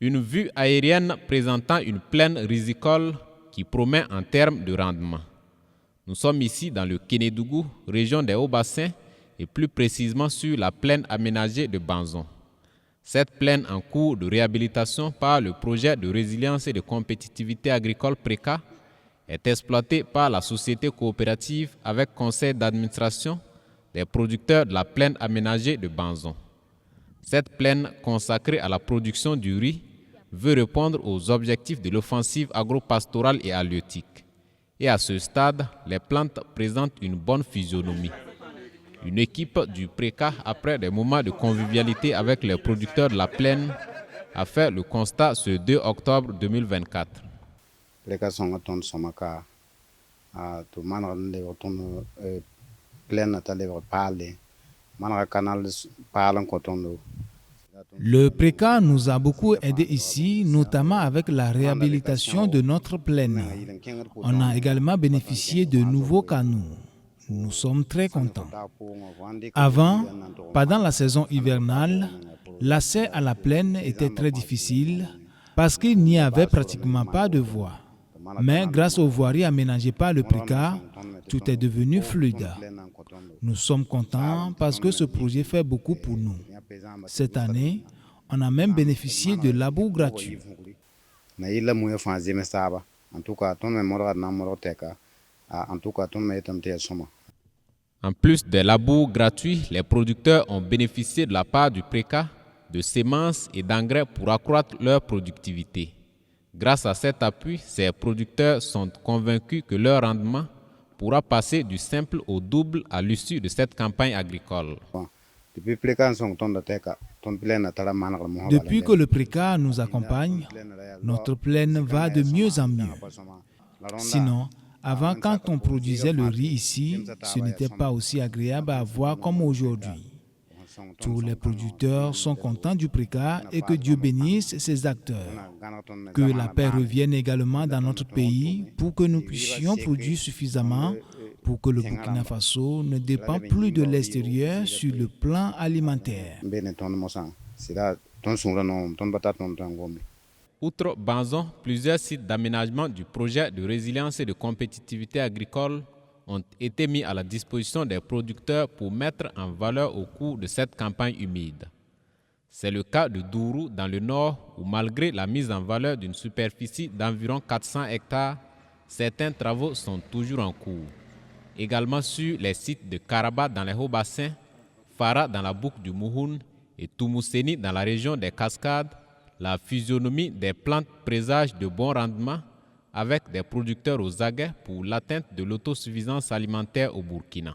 Une vue aérienne présentant une plaine risicole qui promet en termes de rendement. Nous sommes ici dans le Kénédougou, région des Hauts-Bassins, et plus précisément sur la plaine aménagée de Banzon. Cette plaine en cours de réhabilitation par le projet de résilience et de compétitivité agricole PRECA est exploitée par la société coopérative avec conseil d'administration des producteurs de la plaine aménagée de Banzon. Cette plaine consacrée à la production du riz veut répondre aux objectifs de l'offensive agro-pastorale et halieutique. Et à ce stade, les plantes présentent une bonne physionomie. Une équipe du PRECA, après des moments de convivialité avec les producteurs de la plaine, a fait le constat ce 2 octobre 2024. Le PRECA nous a beaucoup aidé ici, notamment avec la réhabilitation de notre plaine. On a également bénéficié de nouveaux canaux. Nous sommes très contents. Avant, pendant la saison hivernale, l'accès à la plaine était très difficile parce qu'il n'y avait pratiquement pas de voies. Mais grâce aux voiries aménagées par le PRECA, tout est devenu fluide. Nous sommes contents parce que ce projet fait beaucoup pour nous. Cette année, on a même bénéficié de labour gratuit. En plus des labours gratuits, les producteurs ont bénéficié de la part du PRECA de semences et d'engrais pour accroître leur productivité. Grâce à cet appui, ces producteurs sont convaincus que leur rendement pourra passer du simple au double à l'issue de cette campagne agricole. Depuis que le PRECA nous accompagne, notre plaine va de mieux en mieux. Sinon, avant, quand on produisait le riz ici, ce n'était pas aussi agréable à voir comme aujourd'hui. Tous les producteurs sont contents du PRECA et que Dieu bénisse ses acteurs. Que la paix revienne également dans notre pays pour que nous puissions produire suffisamment pour que le Burkina Faso ne dépend plus de l'extérieur sur le plan alimentaire. Outre Banzon, plusieurs sites d'aménagement du projet de résilience et de compétitivité agricole ont été mis à la disposition des producteurs pour mettre en valeur au cours de cette campagne humide. C'est le cas de Dourou dans le nord où malgré la mise en valeur d'une superficie d'environ 400 hectares, certains travaux sont toujours en cours. Également sur les sites de Karaba dans les Hauts-Bassins, Fara dans la boucle du Mouhoun et Toumousséni dans la région des Cascades, la physionomie des plantes présage de bons rendements avec des producteurs aux aguets pour l'atteinte de l'autosuffisance alimentaire au Burkina.